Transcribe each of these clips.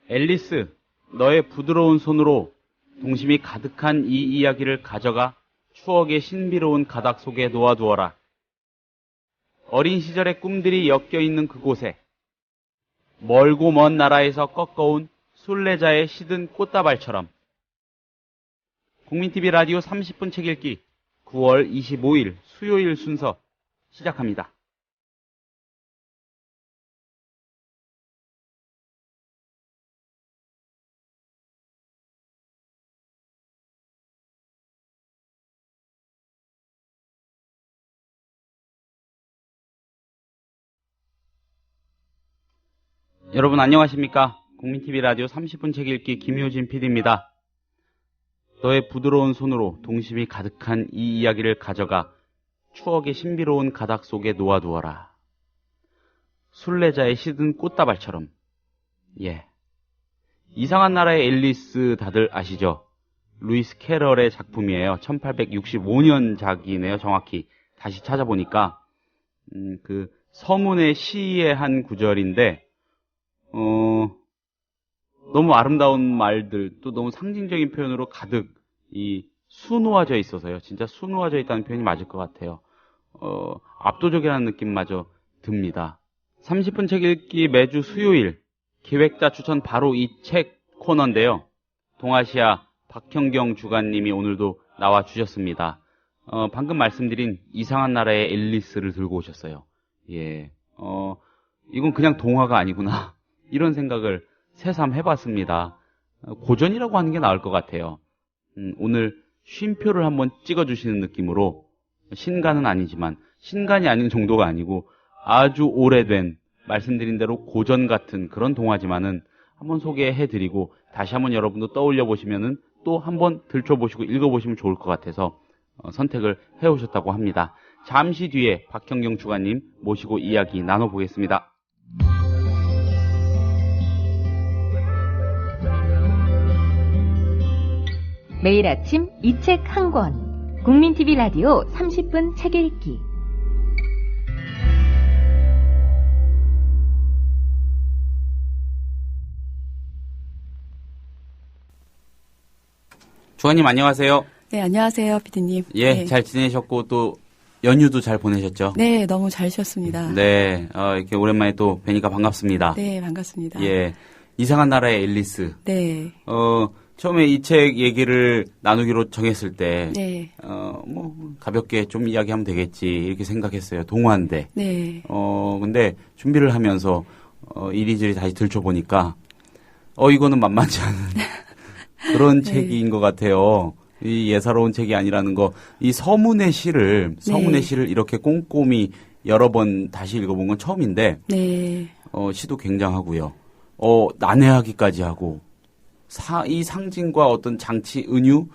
앨리스, 너의 부드러운 손으로 동심이 가득한 이 이야기를 가져가 추억의 신비로운 가닥 속에 놓아두어라. 어린 시절의 꿈들이 엮여있는 그곳에 멀고 먼 나라에서 꺾어온 순례자의 시든 꽃다발처럼. 국민TV 라디오 30분 책 읽기 9월 25일 수요일 순서 시작합니다. 여러분 안녕하십니까? 국민TV 라디오 30분 책 읽기 김효진 PD입니다. 너의 부드러운 손으로 동심이 가득한 이 이야기를 가져가 추억의 신비로운 가닥 속에 놓아두어라. 순례자의 시든 꽃다발처럼. 예. 이상한 나라의 앨리스 다들 아시죠? 루이스 캐럴의 작품이에요. 1865년 작이네요. 정확히 다시 찾아보니까 그 서문의 시의 한 구절인데 너무 아름다운 말들, 또 너무 상징적인 표현으로 가득 수놓아져 있어서요. 진짜 수놓아져 있다는 표현이 맞을 것 같아요. 압도적이라는 느낌마저 듭니다. 30분 책 읽기 매주 수요일 기획자 추천 바로 이 책 코너인데요. 동아시아 박형경 주간님이 오늘도 나와주셨습니다. 방금 말씀드린 이상한 나라의 앨리스를 들고 오셨어요. 예, 이건 그냥 동화가 아니구나. 이런 생각을 새삼 해봤습니다. 고전이라고 하는 게 나을 것 같아요. 오늘 쉼표를 한번 찍어주시는 느낌으로 신간은 아니지만 신간이 아닌 정도가 아니고 아주 오래된 말씀드린 대로 고전 같은 그런 동화지만은 한번 소개해드리고 다시 한번 여러분도 떠올려 보시면은 또 한번 들춰보시고 읽어보시면 좋을 것 같아서 선택을 해오셨다고 합니다. 잠시 뒤에 박형경 주간님 모시고 이야기 나눠보겠습니다. 매일 아침 이 책 한 권. 국민TV 라디오 30분 책 읽기. 주간님 안녕하세요. 네, 안녕하세요, 피디님. 예, 네. 잘 지내셨고 또 연휴도 잘 보내셨죠? 네, 너무 잘 쉬었습니다. 네, 이렇게 오랜만에 또 뵈니까 반갑습니다. 네, 반갑습니다. 예, 이상한 나라의 앨리스. 네. 처음에 이 책 얘기를 나누기로 정했을 때, 네. 가볍게 좀 이야기하면 되겠지, 이렇게 생각했어요. 동화인데. 네. 근데 준비를 하면서, 이리저리 다시 들춰보니까, 이거는 만만치 않은 그런 네. 책인 것 같아요. 이 예사로운 책이 아니라는 거, 이 서문의 시를 이렇게 꼼꼼히 여러 번 다시 읽어본 건 처음인데, 네. 시도 굉장하고요. 난해하기까지 하고, 이 상징과 어떤 장치, 은유,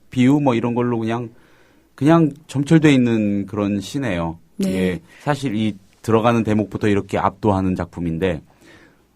비유, 이런 걸로 그냥 점철되어 있는 그런 시네요. 네. 예, 사실 이 들어가는 대목부터 이렇게 압도하는 작품인데,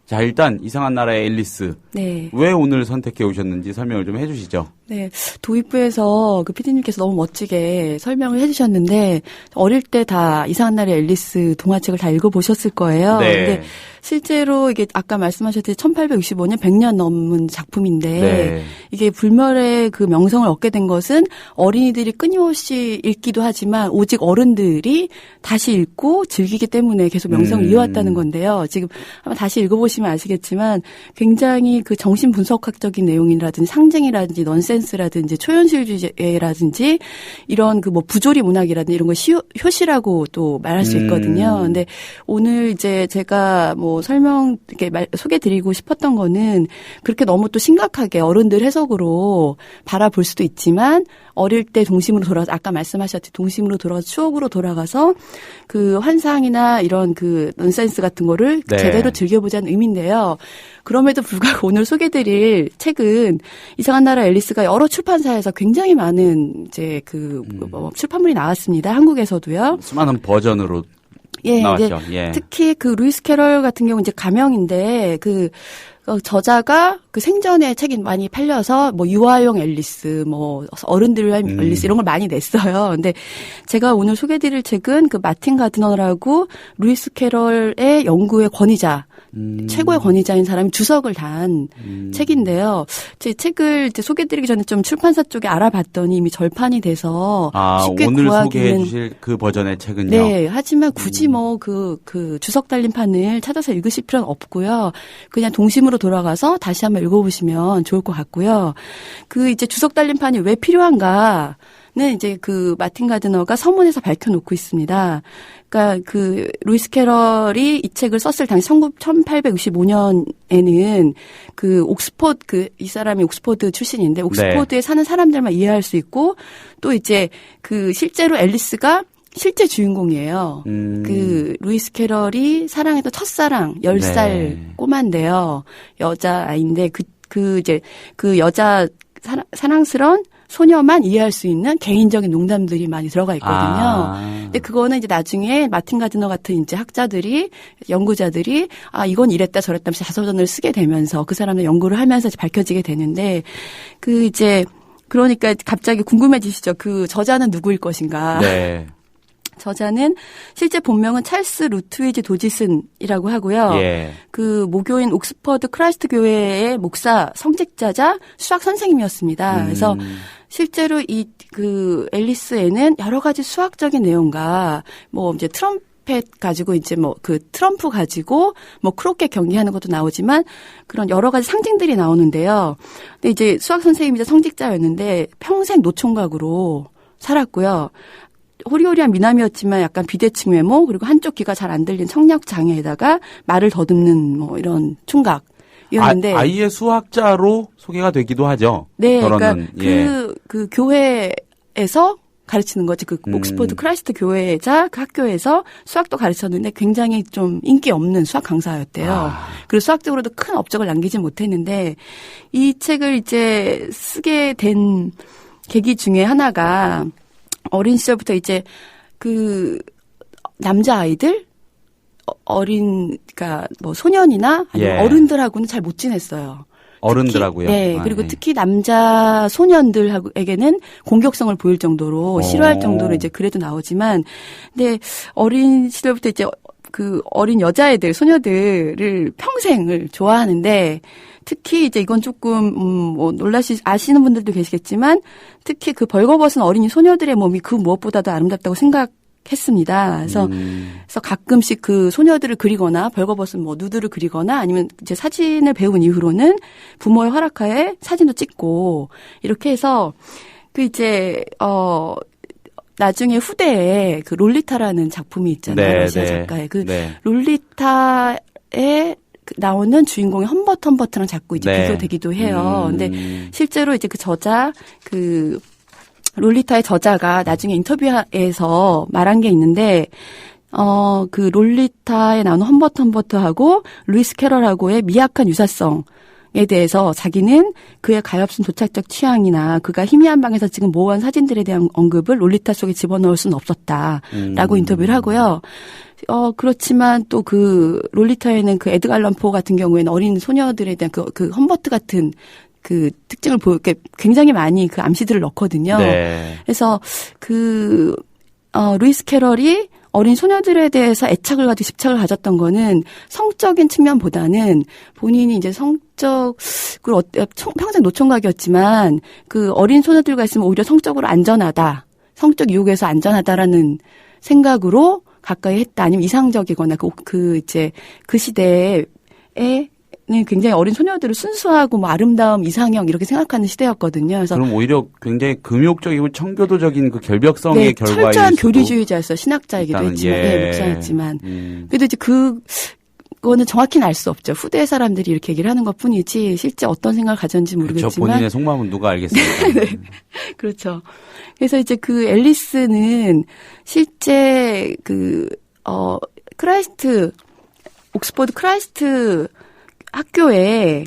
자, 일단 이상한 나라의 앨리스. 네. 왜 오늘 선택해 오셨는지 설명을 좀 해주시죠. 네. 도입부에서 그 피디님께서 너무 멋지게 설명을 해주셨는데, 어릴 때 다 이상한 나라의 앨리스 동화책을 다 읽어보셨을 거예요. 네. 근데 실제로 이게 아까 말씀하셨듯이 1865년 100년 넘은 작품인데, 네. 이게 불멸의 그 명성을 얻게 된 것은 어린이들이 끊임없이 읽기도 하지만 오직 어른들이 다시 읽고 즐기기 때문에 계속 명성을 이어왔다는 건데요. 지금 한번 다시 읽어보시면 아시겠지만 굉장히 그 정신 분석학적인 내용이라든지 상징이라든지 넌센스라든지 초현실주의라든지 이런 그 부조리 문학이라든지 이런 걸 효시라고 또 말할 수 있거든요. 근데 오늘 이제 제가 이렇게 소개드리고 싶었던 거는 그렇게 너무 또 심각하게 어른들 해석으로 바라볼 수도 있지만 어릴 때 동심으로 돌아가서 아까 말씀하셨듯이 동심으로 돌아가서 추억으로 돌아가서 그 환상이나 이런 그 넌센스 같은 거를 네. 제대로 즐겨보자는 의미인데요. 그럼에도 불구하고 오늘 소개드릴 책은 이상한 나라 앨리스가 여러 출판사에서 굉장히 많은 이제 출판물이 나왔습니다. 한국에서도요. 수많은 버전으로 예, 나왔죠. 예. 특히 그 루이스 캐럴 같은 경우 이제 가명인데 그 저자가 그 생전에 책이 많이 팔려서 뭐 유아용 앨리스, 뭐 어른들을 위한 앨리스 이런 걸 많이 냈어요. 근데 제가 오늘 소개해드릴 책은 그 마틴 가드너라고 루이스 캐럴의 연구의 권위자, 최고의 권위자인 사람이 주석을 단 책인데요. 제 책을 이제 소개해드리기 전에 좀 출판사 쪽에 알아봤더니 이미 절판이 돼서 쉽게 오늘 구하기는 소개해주실 그 버전의 책은요. 네, 하지만 굳이 뭐 그 주석 달린 판을 찾아서 읽으실 필요는 없고요. 그냥 동심으로 돌아가서 다시 한번 읽어보시면 좋을 것 같고요. 그 이제 주석 달린 판이 왜 필요한가? 는 이제 그 마틴 가드너가 서문에서 밝혀놓고 있습니다. 그러니까 그 루이스 캐럴이 이 책을 썼을 당시 1865년에는 그 옥스포드 이 사람이 옥스포드 출신인데 옥스포드에 사는 사람들만 이해할 수 있고 또 이제 그 실제로 앨리스가 실제 주인공이에요. 그 루이스 캐럴이 사랑했던 첫사랑 10살 꼬마인데요. 여자아이인데 이제 그 여자 사랑스러운 소녀만 이해할 수 있는 개인적인 농담들이 많이 들어가 있거든요. 근데 그거는 이제 나중에 마틴 가드너 같은 이제 학자들이, 연구자들이, 이건 이랬다 저랬다 하면서 자서전을 쓰게 되면서 그 사람의 연구를 하면서 밝혀지게 되는데, 그러니까 갑자기 궁금해지시죠? 그 저자는 누구일 것인가. 네. 저자는 실제 본명은 찰스 루트위지 도지슨이라고 하고요. 예. 그 모교인 옥스퍼드 크라이스트 교회의 목사 성직자자 수학 선생님이었습니다. 그래서 실제로 그 앨리스에는 여러 가지 수학적인 내용과 뭐 이제 트럼펫 가지고 이제 뭐 그 트럼프 가지고 뭐 크로켓 경기하는 것도 나오지만 그런 여러 가지 상징들이 나오는데요. 근데 이제 수학 선생님이자 성직자였는데 평생 노총각으로 살았고요. 호리호리한 미남이었지만 약간 비대칭 외모 그리고 한쪽 귀가 잘 안 들린 청력 장애에다가 말을 더듬는 뭐 이런 총각이었는데 아이의 수학자로 소개가 되기도 하죠. 네, 그러니까 그 교회에서 가르치는 거지. 그 옥스퍼드 크라이스트 교회자 그 학교에서 수학도 가르쳤는데 굉장히 좀 인기 없는 수학 강사였대요. 그리고 수학적으로도 큰 업적을 남기지 못했는데 이 책을 이제 쓰게 된 계기 중에 하나가 어린 시절부터 이제 그 남자아이들 그러니까 뭐 소년이나 아니면 어른들하고는 잘 못 지냈어요. 어른들하고요? 네. 그리고 특히 남자 소년들에게는 공격성을 보일 정도로 싫어할 정도로 이제 그래도 나오지만 근데 어린 시절부터 이제 그 어린 여자애들, 소녀들을 평생을 좋아하는데 특히 이제 이건 조금 뭐 아시는 분들도 계시겠지만 특히 그 벌거벗은 어린이 소녀들의 몸이 그 무엇보다도 아름답다고 생각했습니다. 그래서 가끔씩 그 소녀들을 그리거나 벌거벗은 뭐 누드를 그리거나 아니면 이제 사진을 배운 이후로는 부모의 허락하에 사진도 찍고 이렇게 해서 그 이제 나중에 후대에 그 롤리타라는 작품이 있잖아요. 러시아 작가의 그 롤리타에 나오는 주인공이 험버트랑 자꾸 이제 비교되기도 해요. 근데 실제로 이제 그 저자 그 롤리타의 저자가 나중에 인터뷰에서 말한 게 있는데 그 롤리타에 나오는 험버트하고 루이스 캐럴하고의 미약한 유사성에 대해서 자기는 그의 가엾은 도착적 취향이나 그가 희미한 방에서 지금 모호한 사진들에 대한 언급을 롤리타 속에 집어넣을 수는 없었다라고 인터뷰를 하고요. 그렇지만 또 그 롤리타에는 그 에드가 알런 포 같은 경우에는 어린 소녀들에 대한 그 험버트 같은 그 특징을 굉장히 많이 그 암시들을 넣거든요. 네. 그래서 루이스 캐럴이 어린 소녀들에 대해서 애착을 가지고 집착을 가졌던 거는 성적인 측면보다는 본인이 이제 성적을 평생 노총각이었지만 그 어린 소녀들과 있으면 오히려 성적으로 안전하다. 성적 유혹에서 안전하다라는 생각으로 가까이 했다. 아니면 이상적이거나 그 시대에 굉장히 어린 소녀들을 순수하고 뭐 아름다움, 이상형 이렇게 생각하는 시대였거든요. 그래서 그럼 오히려 굉장히 금욕적이고 청교도적인 그 결벽성의 결과일 철저한 교리주의자였어요. 신학자이기도 했지만, 목사였지만. 그래도 이제 그거는 정확히는 알 수 없죠. 후대 사람들이 이렇게 얘기를 하는 것뿐이지 실제 어떤 생각을 가졌는지 모르겠지만. 그렇죠. 본인의 속마음은 누가 알겠습니까? 네. 그렇죠. 그래서 이제 그 앨리스는 실제 옥스퍼드 크라이스트 학교에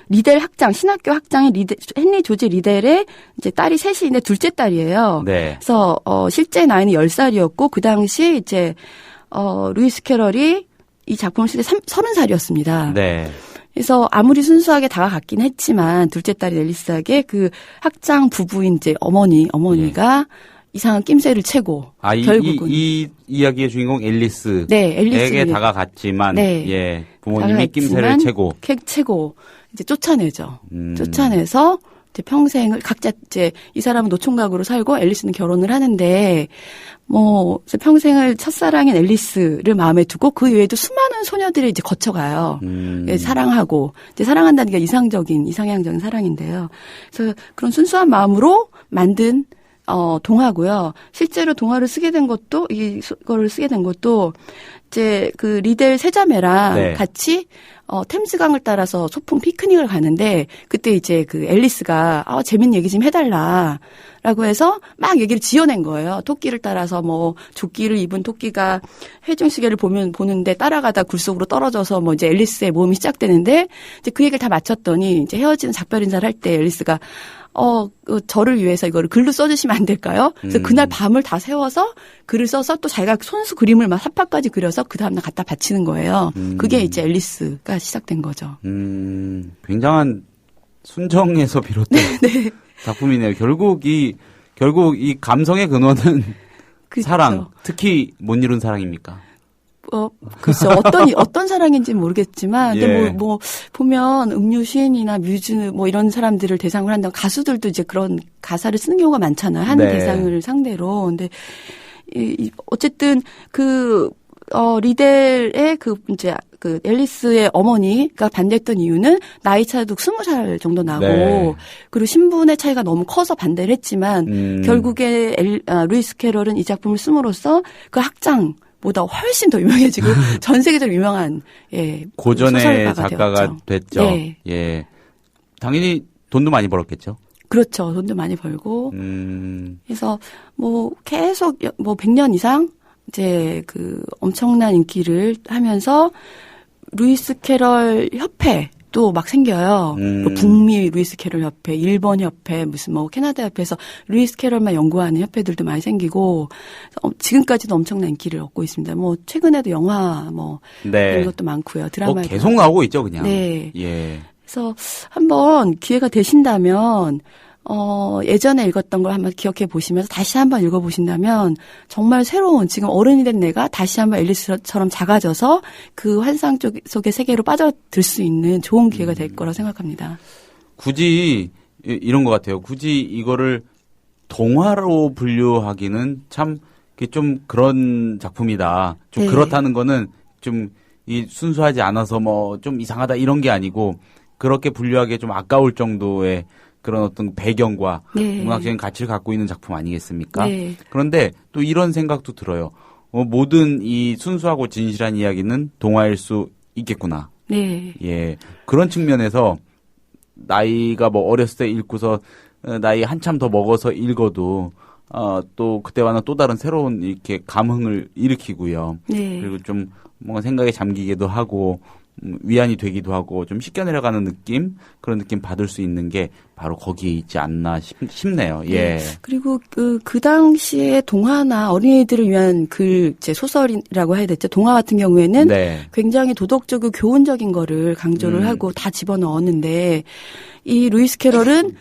리델 학장, 신학교 학장인 헨리 조지 리델의 이제 딸이 셋인데 둘째 딸이에요. 네. 그래서 실제 나이는 10살이었고 그 당시 이제 루이스 캐럴이 이 작품을 쓸 때 30살이었습니다. 네. 그래서 아무리 순수하게 다가갔긴 했지만 둘째 딸이 앨리스에게 그 학장 부부인 이제 어머니가 이상한 낌새를 채고 결국은 이 이야기의 주인공 앨리스에게 네, 앨리스에게 다가갔지만 네, 부모님이 낌새를 채고 이제 쫓아내죠. 쫓아내서 이제 평생을 각자 이제 이 사람은 노총각으로 살고 앨리스는 결혼을 하는데 뭐 평생을 첫사랑인 앨리스를 마음에 두고 그 외에도 수많은 소녀들이 이제 거쳐가요. 사랑하고 이제 사랑한다는 게 이상향적인 사랑인데요. 그래서 그런 순수한 마음으로 만든 동화고요. 실제로 동화를 쓰게 된 것도 이거를 쓰게 된 것도 이제 그 리델 세자매랑 같이 템스강을 따라서 소풍 피크닉을 가는데 그때 이제 그 앨리스가 재밌는 얘기 좀 해달라라고 해서 막 얘기를 지어낸 거예요. 토끼를 따라서 뭐 조끼를 입은 토끼가 해중시계를 보는데 따라가다 굴 속으로 떨어져서 뭐 이제 앨리스의 모험이 시작되는데 이제 그 얘기를 다 마쳤더니 이제 헤어지는 작별 인사를 할 때 앨리스가 저를 위해서 이거를 글로 써주시면 안 될까요? 그래서 그날 밤을 다 세워서 글을 써서 또 자기가 손수 그림을 막 사파까지 그려서 그 다음날 갖다 바치는 거예요. 그게 이제 앨리스가 시작된 거죠. 굉장한 순정에서 비롯된 네. 작품이네요. 결국 이 감성의 근원은 그렇죠. 사랑, 특히 못 이룬 사랑입니까? 글쎄, 어떤 사랑인지는 모르겠지만, 근데 보면 음료 시인이나 뮤즈 뭐 이런 사람들을 대상으로 한다면 가수들도 이제 그런 가사를 쓰는 경우가 많잖아요. 한 대상을 상대로. 근데, 어쨌든 리델의 앨리스의 어머니가 반대했던 이유는 나이 차도 20살 정도 나고, 그리고 신분의 차이가 너무 커서 반대를 했지만, 결국에 루이스 캐럴은 이 작품을 씀으로써 그 학장보다 훨씬 더 유명해지고 전 세계적으로 유명한 고전의 작가가 됐죠. 네. 예, 당연히 돈도 많이 벌었겠죠. 그렇죠. 돈도 많이 벌고 그래서 뭐 계속 뭐 100년 이상 이제 그 엄청난 인기를 하면서 루이스 캐럴 협회도 막 생겨요. 뭐 북미 루이스 캐럴 협회, 일본 협회, 무슨 뭐 캐나다 협회에서 루이스 캐럴만 연구하는 협회들도 많이 생기고 지금까지도 엄청난 인기를 얻고 있습니다. 뭐 최근에도 영화 이런 것도 많고요. 드라마 계속 나오고 있죠, 그냥. 네. 예. 그래서 한번 기회가 되신다면 예전에 읽었던 걸 한번 기억해 보시면서 다시 한번 읽어보신다면 정말 새로운 지금 어른이 된 내가 다시 한번 앨리스처럼 작아져서 그 환상 속의 세계로 빠져들 수 있는 좋은 기회가 될 거라고 생각합니다. 굳이 이런 것 같아요. 굳이 이거를 동화로 분류하기는 참 좀 그런 작품이다. 좀 그렇다는 거는 좀 순수하지 않아서 뭐 좀 이상하다 이런 게 아니고 그렇게 분류하기에 좀 아까울 정도의 그런 어떤 배경과 문학적인 가치를 갖고 있는 작품 아니겠습니까? 그런데 또 이런 생각도 들어요. 모든 이 순수하고 진실한 이야기는 동화일 수 있겠구나. 예. 그런 측면에서 나이가 뭐 어렸을 때 읽고서 나이 한참 더 먹어서 읽어도 또 그때와는 또 다른 새로운 이렇게 감흥을 일으키고요. 그리고 좀 뭔가 생각에 잠기기도 하고 위안이 되기도 하고 좀 씻겨내려가는 느낌 그런 느낌 받을 수 있는 게 바로 거기에 있지 않나 싶네요. 예. 그리고 그 당시에 동화나 어린이들을 위한 이제 소설이라고 해야 되죠. 동화 같은 경우에는 굉장히 도덕적이고 교훈적인 거를 강조를 하고 다 집어넣었는데 이 루이스 캐럴은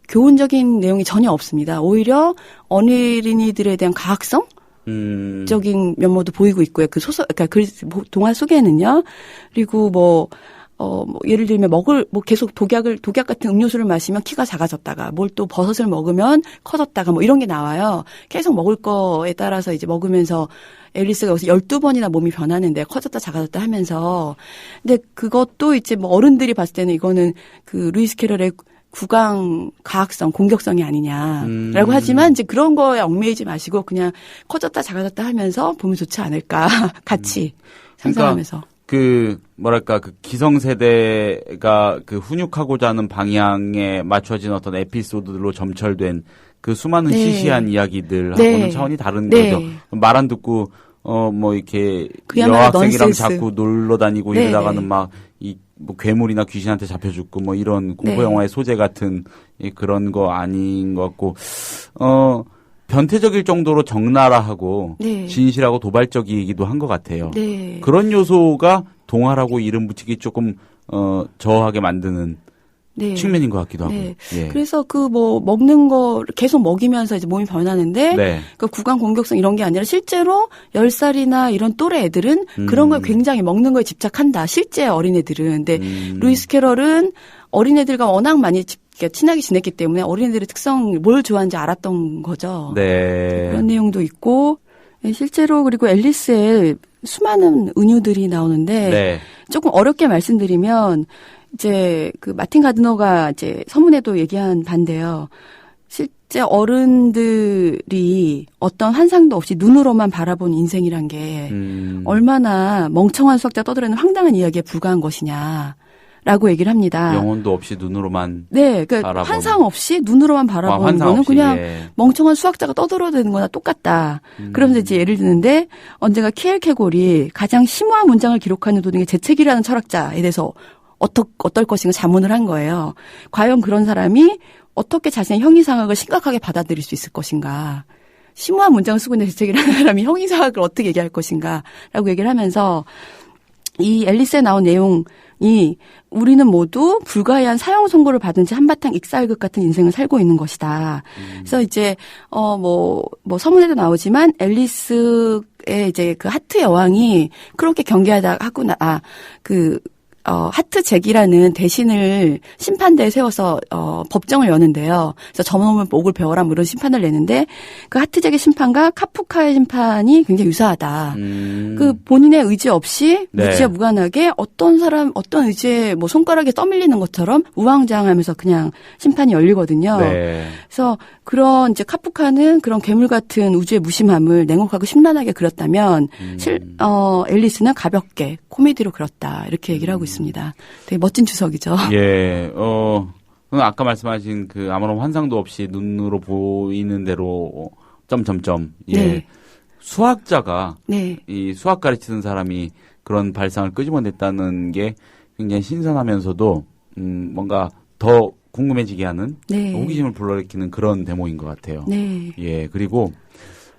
교훈적인 내용이 전혀 없습니다. 오히려 어린이들에 대한 과학성 적인 면모도 보이고 있고요. 동화 속에는요. 그리고 예를 들면 계속 독약 같은 음료수를 마시면 키가 작아졌다가 뭘 또 버섯을 먹으면 커졌다가 뭐 이런 게 나와요. 계속 먹을 거에 따라서 이제 먹으면서 앨리스가 여기서 12번이나 몸이 변하는데 커졌다 작아졌다 하면서. 근데 그것도 이제 뭐 어른들이 봤을 때는 이거는 루이스 캐럴의 구강 과학성, 공격성이 아니냐라고 하지만 이제 그런 거에 얽매이지 마시고 그냥 커졌다 작아졌다 하면서 보면 좋지 않을까 같이 상상하면서. 기성세대가 훈육하고자 하는 방향에 맞춰진 어떤 에피소드들로 점철된 그 수많은 시시한 이야기들하고는 차원이 다른 거죠. 말 안 듣고 이렇게 여학생이랑 자꾸 놀러 다니고 이러다가는 뭐 괴물이나 귀신한테 잡혀 죽고 뭐 이런 공포 영화의 소재 같은 그런 거 아닌 것 같고 변태적일 정도로 적나라하고 네. 진실하고 도발적이기도 한 것 같아요. 네. 그런 요소가 동화라고 이름 붙이기 조금 저하게 만드는 네. 측면인 것 같기도 하고. 네. 예. 그래서 그 뭐 먹는 거 계속 먹이면서 이제 몸이 변하는데 네. 그 구강 공격성 이런 게 아니라 실제로 10살이나 이런 또래 애들은 그런 걸 굉장히 먹는 거에 집착한다. 실제 어린애들은. 근데 루이스 캐럴은 어린애들과 워낙 많이 친하게 지냈기 때문에 어린애들의 특성 뭘 좋아하는지 알았던 거죠. 네. 그런 내용도 있고 실제로 그리고 앨리스에 수많은 은유들이 나오는데 네. 조금 어렵게 말씀드리면 이제 그 마틴 가드너가 이제 서문에도 얘기한 바인데요. 실제 어른들이 어떤 환상도 없이 눈으로만 바라본 인생이란 게 얼마나 멍청한 수학자 떠들어내는 황당한 이야기에 불과한 것이냐라고 얘기를 합니다. 영혼도 없이 눈으로만. 네, 그러니까 바라보는. 환상 없이 눈으로만 바라보는 환상 거는 없이, 그냥 예. 멍청한 수학자가 떠들어대는 거나 똑같다. 그러면서 이제 예를 드는데 언젠가 키엘케골이 가장 심오한 문장을 기록하는 도중에 재책이라는 철학자에 대해서 어떨 것인가 자문을 한 거예요. 과연 그런 사람이 어떻게 자신의 형이상학을 심각하게 받아들일 수 있을 것인가. 심오한 문장을 쓰고 있는 재책이라는 사람이 형이상학을 어떻게 얘기할 것인가 라고 얘기를 하면서 이 앨리스에 나온 내용이 우리는 모두 불가해한 사형 선고를 받은 채 한바탕 익살극 같은 인생을 살고 있는 것이다. 그래서 이제 뭐 서문에도 나오지만 앨리스의 이제 그 하트 여왕이 그렇게 경계하다 하구나. 하트 잭이라는 대신을 심판대에 세워서 법정을 여는데요. 그래서 저놈의 목을 베어라 뭐 이런 심판을 내는데 그 하트 잭의 심판과 카프카의 심판이 굉장히 유사하다. 그 본인의 의지 없이 네. 무지와 무관하게 어떤 의지에 뭐 손가락에 떠밀리는 것처럼 우왕좌왕하면서 그냥 심판이 열리거든요. 네. 그래서 그런 이제 카프카는 그런 괴물 같은 우주의 무심함을 냉혹하고 심란하게 그렸다면 앨리스는 가볍게 코미디로 그렸다 이렇게 얘기를 하고 있습니다. 되게 멋진 주석이죠. 예. 아까 말씀하신 그 아무런 환상도 없이 눈으로 보이는 대로 점점점. 예. 네. 수학자가 네. 이 수학 가르치는 사람이 그런 발상을 끄집어냈다는 게 굉장히 신선하면서도 뭔가 더 궁금해지게 하는 네. 호기심을 불러일으키는 그런 대목인 것 같아요. 네. 예, 그리고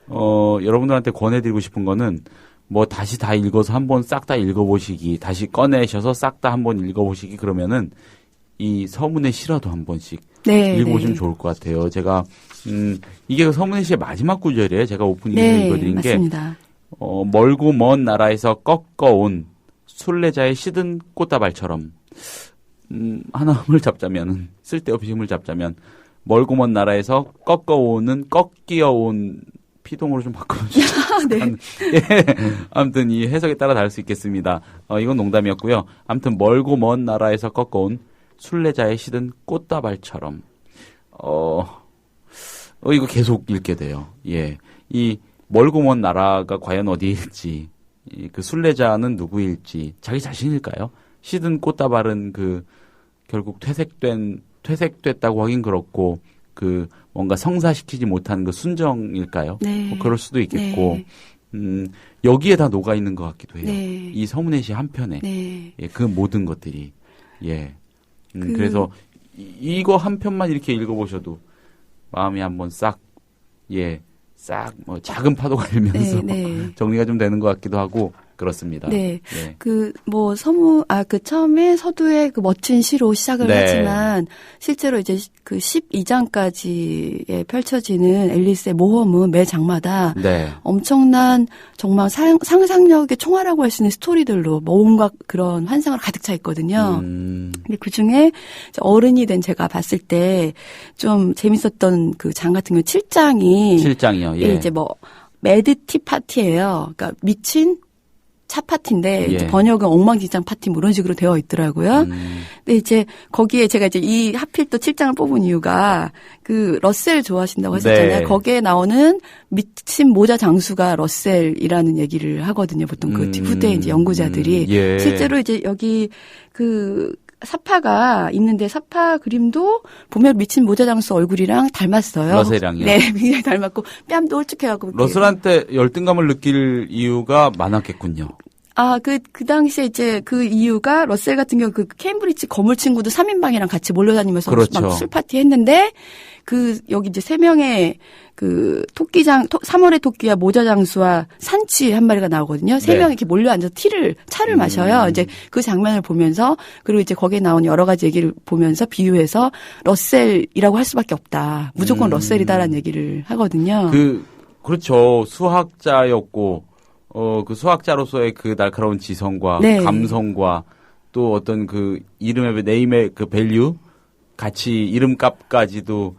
여러분들한테 권해드리고 싶은 거는 뭐 다시 다 읽어서 한번 싹 다 읽어보시기, 다시 꺼내셔서 싹 다 한번 읽어보시기 그러면은 이 서문의 시라도 한 번씩 네, 읽어보시면 네. 좋을 것 같아요. 제가 이게 서문의 시의 마지막 구절이에요. 제가 오프닝에서 네, 읽어드린 맞습니다. 게 멀고 먼 나라에서 꺾어온 순례자의 시든 꽃다발처럼 하나 힘을 잡자면은 쓸데없이 힘을 잡자면 멀고 먼 나라에서 꺾여온 피동으로 좀 바꿔주시면 네. 예. 아무튼 이 해석에 따라 다를 수 있겠습니다. 이건 농담이었고요. 아무튼 멀고 먼 나라에서 꺾어온 순례자의 시든 꽃다발처럼 이거 계속 읽게 돼요. 예. 이 멀고 먼 나라가 과연 어디일지, 그 순례자는 누구일지, 자기 자신일까요? 시든 꽃다발은 결국 퇴색됐다고 하긴 그렇고, 뭔가 성사시키지 못한 그 순정일까요? 네. 뭐 그럴 수도 있겠고, 네. 여기에 다 녹아있는 것 같기도 해요. 네. 이 서문의 시 한편에. 네. 예, 그 모든 것들이. 예. 그래서 이거 한 편만 이렇게 읽어보셔도 마음이 한번 싹 작은 파도가 일면서 네, 네. 정리가 좀 되는 것 같기도 하고 그렇습니다. 네. 네. 처음에 서두에 그 멋진 시로 시작을 네. 하지만 실제로 이제 그 12장까지에 펼쳐지는 앨리스의 모험은 매 장마다 네. 엄청난 정말 상상력의 총화라고 할 수 있는 스토리들로 온갖 그런 환상으로 가득 차 있거든요. 근데 그 중에 어른이 된 제가 봤을 때 좀 재밌었던 그 장 같은 경우 7장이요. 예. 이제 매드티 파티예요. 그러니까 미친 차 파티인데 예. 이제 번역은 엉망진창 파티 뭐 이런 식으로 되어 있더라고요. 근데 이제 거기에 제가 이제 이 하필 또 7장을 뽑은 이유가 그 러셀 좋아하신다고 하셨잖아요. 네. 거기에 나오는 미친 모자 장수가 러셀이라는 얘기를 하거든요. 보통 그 후대 이제 연구자들이 예. 실제로 이제 여기 그 사파가 있는데 사파 그림도 보면 미친 모자 장수 얼굴이랑 닮았어요. 러셀이랑요? 네, 굉장히 닮았고 뺨도 홀쭉해갖고. 러셀한테 열등감을 느낄 이유가 많았겠군요. 그 당시에 이제 그 이유가 러셀 같은 경우 그 케임브리지 거물 친구도 3인방이랑 같이 몰려다니면서 그렇죠. 막 술 파티 했는데 여기 이제 3명의 그 3월의 토끼와 모자장수와 산치 한 마리가 나오거든요. 3명이 네. 이렇게 몰려 앉아서 차를 마셔요. 이제 그 장면을 보면서 그리고 이제 거기에 나온 여러 가지 얘기를 보면서 비유해서 러셀이라고 할 수밖에 없다. 무조건 러셀이다라는 얘기를 하거든요. 그렇죠. 수학자였고, 그 수학자로서의 그 날카로운 지성과 네. 감성과 또 어떤 그 이름의 네임의 그 밸류, 가치, 이름값까지도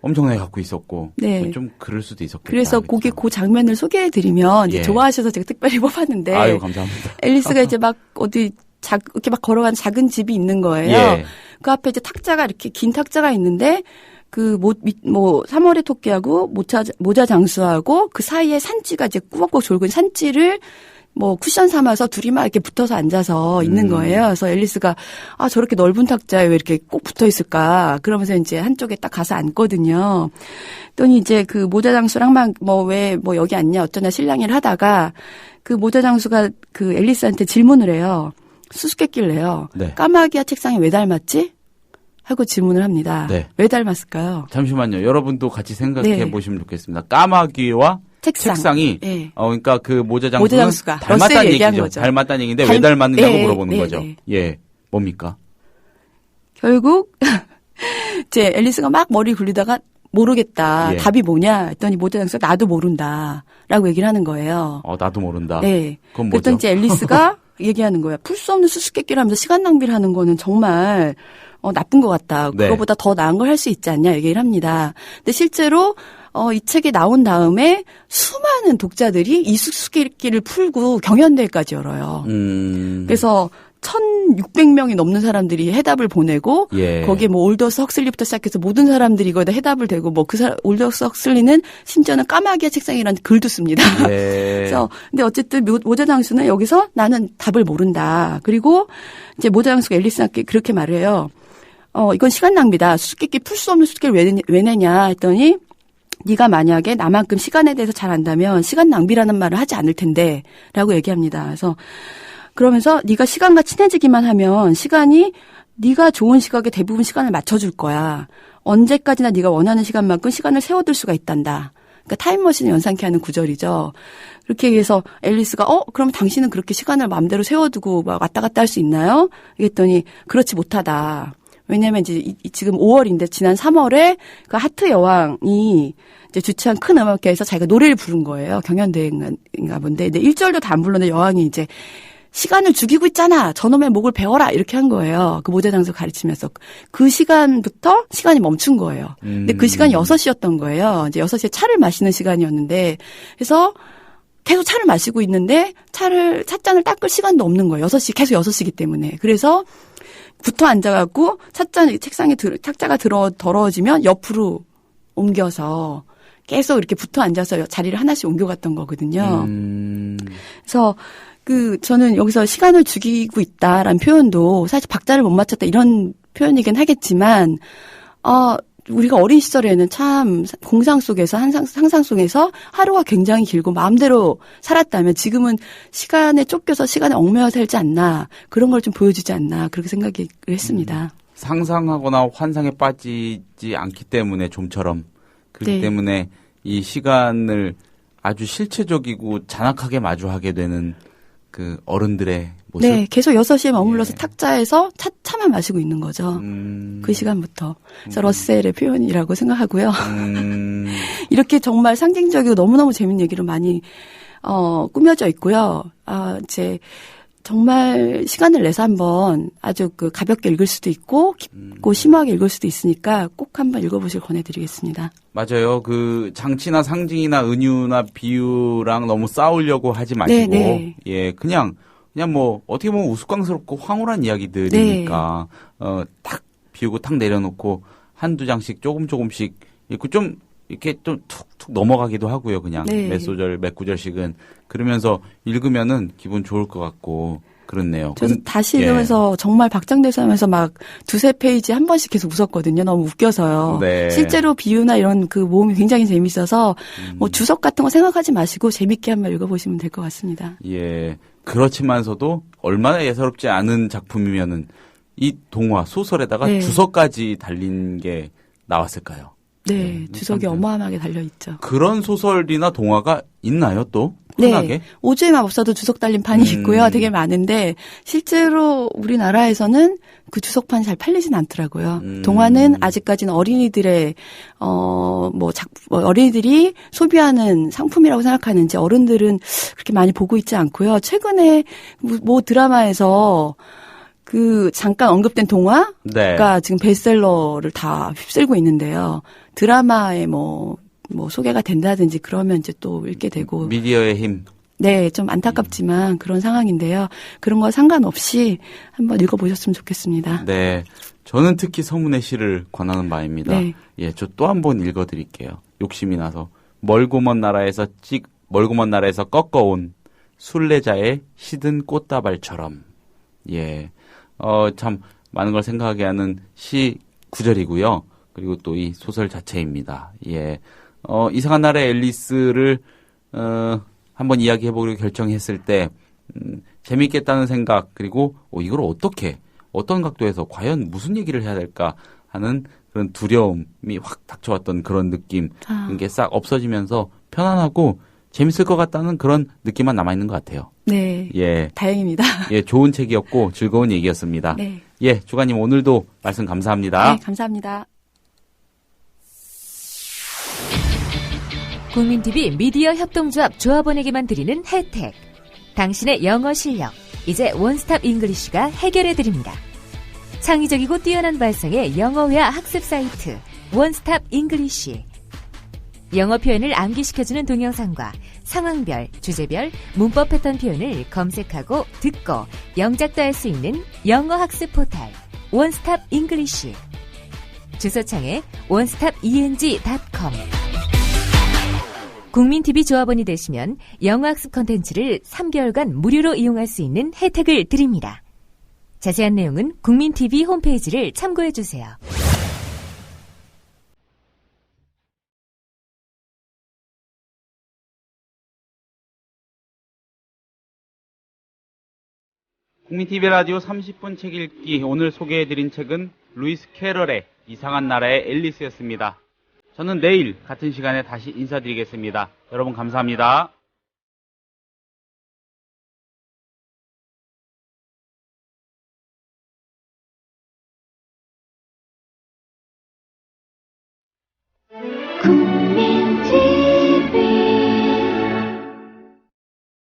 엄청나게 갖고 있었고, 네. 좀 그럴 수도 있었겠다. 그래서 그렇죠? 그 장면을 소개해드리면 이제 예. 좋아하셔서 제가 특별히 뽑았는데. 아유, 감사합니다. 앨리스가 이제 막 이렇게 막 걸어가는 작은 집이 있는 거예요. 예. 그 앞에 이제 이렇게 긴 탁자가 있는데 3월의 토끼하고 모자 장수하고 그 사이에 산지가 이제 꾸벅꾸벅 졸고 있는 산지를 쿠션 삼아서 둘이 막 이렇게 붙어서 앉아서 있는 거예요. 그래서 앨리스가 저렇게 넓은 탁자에 왜 이렇게 꼭 붙어 있을까? 그러면서 이제 한쪽에 딱 가서 앉거든요. 또는 이제 그 모자 장수랑 왜 여기 앉냐 어쩌냐 실랑이를 하다가 그 모자 장수가 그 앨리스한테 질문을 해요. 수수께끼를 해요. 네. 까마귀와 책상이 왜 닮았지? 하고 질문을 합니다. 네. 왜 닮았을까요? 잠시만요. 여러분도 같이 생각해 네. 보시면 좋겠습니다. 까마귀와 책상이 네. 그러니까 그 모자장수는 모자장수가 닮았다는 러셀이 얘기한 얘기죠. 거죠. 닮았다는 얘기인데 왜 닮았느냐고 네, 물어보는 네, 거죠. 네. 예. 뭡니까? 결국 이제 앨리스가 막 머리 굴리다가 모르겠다. 예. 답이 뭐냐 했더니 모자장수가 나도 모른다라고 얘기를 하는 거예요. 나도 모른다. 네. 그건 그랬더니 뭐죠? 이제 앨리스가 얘기하는 거예요. 풀 수 없는 수수께끼를 하면서 시간 낭비를 하는 거는 정말 나쁜 것 같다. 네. 그거보다 더 나은 걸 할 수 있지 않냐 얘기를 합니다. 근데 실제로 이 책이 나온 다음에 수많은 독자들이 이 수수께끼를 풀고 경연대회까지 열어요. 그래서 1,600명이 넘는 사람들이 해답을 보내고 예. 거기에 올더스 헉슬리부터 시작해서 모든 사람들이 이거에다 해답을 대고 올더스 헉슬리는 심지어는 까마귀의 책상이라는 글도 씁니다. 예. 그래서 근데 어쨌든 모자장수는 여기서 나는 답을 모른다. 그리고 이제 모자장수가 앨리스한테 그렇게 말을 해요. 이건 시간 낭비다. 수수께끼 풀 수 없는 수수께끼를 왜 내냐 했더니 네가 만약에 나만큼 시간에 대해서 잘 안다면 시간 낭비라는 말을 하지 않을 텐데 라고 얘기합니다. 그래서 그러면서 네가 시간과 친해지기만 하면 시간이 네가 좋은 시각에 대부분 시간을 맞춰줄 거야. 언제까지나 네가 원하는 시간만큼 시간을 세워둘 수가 있단다. 그러니까 타임머신을 연상케 하는 구절이죠. 그렇게 해서 앨리스가 그럼 당신은 그렇게 시간을 마음대로 세워두고 막 왔다 갔다 할 수 있나요? 그랬더니 그렇지 못하다. 왜냐면 이제 지금 5월인데 지난 3월에 그 하트 여왕이 이제 주최한 큰 음악회에서 자기가 노래를 부른 거예요. 경연대회인가 본데. 근데 1절도 다 안 불렀는데 여왕이 이제 시간을 죽이고 있잖아. 저놈의 목을 베어라. 이렇게 한 거예요. 그 모자장수 가르치면서. 그 시간부터 시간이 멈춘 거예요. 근데 그 시간이 6시였던 거예요. 이제 6시에 차를 마시는 시간이었는데. 그래서 계속 차를 마시고 있는데 찻잔을 닦을 시간도 없는 거예요. 6시, 계속 6시기 때문에. 그래서 붙어 앉아갖고 탁자가 더러워지면 옆으로 옮겨서 계속 이렇게 붙어 앉아서 자리를 하나씩 옮겨갔던 거거든요. 그래서 저는 여기서 시간을 죽이고 있다라는 표현도 사실 박자를 못 맞췄다 이런 표현이긴 하겠지만, 우리가 어린 시절에는 참 공상 속에서 상상 속에서 하루가 굉장히 길고 마음대로 살았다면 지금은 시간에 쫓겨서 시간에 얽매여 살지 않나 그런 걸 좀 보여주지 않나 그렇게 생각을 했습니다. 상상하거나 환상에 빠지지 않기 때문에 좀처럼 그렇기 네. 때문에 이 시간을 아주 실체적이고 잔악하게 마주하게 되는 그 어른들의 모습. 네, 계속 6시에 머물러서 예. 탁자에서 차만 마시고 있는 거죠. 그 시간부터. 그래서 러셀의 표현이라고 생각하고요. 이렇게 정말 상징적이고 너무너무 재밌는 얘기로 많이 꾸며져 있고요. 이제 정말 시간을 내서 한번 아주 가볍게 읽을 수도 있고 깊고 심오하게 읽을 수도 있으니까 꼭 한번 읽어보실 권해드리겠습니다. 맞아요. 그 장치나 상징이나 은유나 비유랑 너무 싸우려고 하지 마시고, 네. 예, 그냥 뭐 어떻게 보면 우스꽝스럽고 황홀한 이야기들이니까 탁 비우고 탁 내려놓고 한두 장씩 조금씩 읽고 좀 이렇게 좀 툭툭 넘어가기도 하고요. 그냥 네. 몇 소절 몇 구절씩은 그러면서 읽으면은 기분 좋을 것 같고 그렇네요. 저도 다시 읽으면서 정말 박장대소하면서 막 2-3페이지 한 번씩 계속 웃었거든요. 너무 웃겨서요. 네. 실제로 비유나 이런 그 모음이 굉장히 재밌어서 뭐 주석 같은 거 생각하지 마시고 재밌게 한번 읽어보시면 될 것 같습니다. 예. 그렇지만서도 얼마나 예사롭지 않은 작품이면은 이 동화 소설에다가 네. 주석까지 달린 게 나왔을까요? 네, 주석이 참 어마어마하게 달려있죠. 그런 소설이나 동화가 있나요, 또? 네. 흔하게? 오즈의 마법사도 주석 달린 판이 있고요. 되게 많은데 실제로 우리나라에서는 그 주석판이 잘 팔리진 않더라고요. 동화는 아직까지는 어린이들의 어린이들이 소비하는 상품이라고 생각하는지 어른들은 그렇게 많이 보고 있지 않고요. 최근에 뭐 드라마에서 그 잠깐 언급된 동화가 네. 지금 베스트셀러를 다 휩쓸고 있는데요. 드라마에 뭐 소개가 된다든지 그러면 이제 또 읽게 되고. 미디어의 힘. 네, 좀 안타깝지만 그런 상황인데요. 그런 거 상관없이 한번 읽어보셨으면 좋겠습니다. 네. 저는 특히 서문의 시를 권하는 바입니다. 네. 예, 저 또 한 번 읽어드릴게요. 욕심이 나서. 멀고 먼 나라에서 꺾어온 순례자의 시든 꽃다발처럼. 예. 참, 많은 걸 생각하게 하는 시 구절이고요. 그리고 또 이 소설 자체입니다. 예. 이상한 나라의 앨리스를, 한번 이야기해보기로 결정했을 때, 재밌겠다는 생각, 그리고, 이걸 어떤 각도에서 과연 무슨 얘기를 해야 될까 하는 그런 두려움이 확 닥쳐왔던 그런 느낌, 이게 싹 없어지면서 편안하고 재밌을 것 같다는 그런 느낌만 남아있는 것 같아요. 네. 예. 다행입니다. 예, 좋은 책이었고 즐거운 얘기였습니다. 네. 예, 주관님 오늘도 말씀 감사합니다. 네, 감사합니다. 국민TV 미디어 협동조합 조합원에게만 드리는 혜택. 당신의 영어 실력, 이제 원스톱 잉글리쉬가 해결해드립니다. 창의적이고 뛰어난 발성의 영어회화 학습 사이트 원스톱 잉글리쉬. 영어 표현을 암기시켜주는 동영상과 상황별, 주제별, 문법 패턴 표현을 검색하고 듣고 영작도 할 수 있는 영어 학습 포탈 원스톱 잉글리쉬. 주소창에 onestopeng.com. 국민TV 조합원이 되시면 영어학습 콘텐츠를 3개월간 무료로 이용할 수 있는 혜택을 드립니다. 자세한 내용은 국민TV 홈페이지를 참고해주세요. 국민TV 라디오 30분 책 읽기, 오늘 소개해드린 책은 루이스 캐럴의 이상한 나라의 앨리스였습니다. 저는 내일 같은 시간에 다시 인사드리겠습니다. 여러분 감사합니다. 국민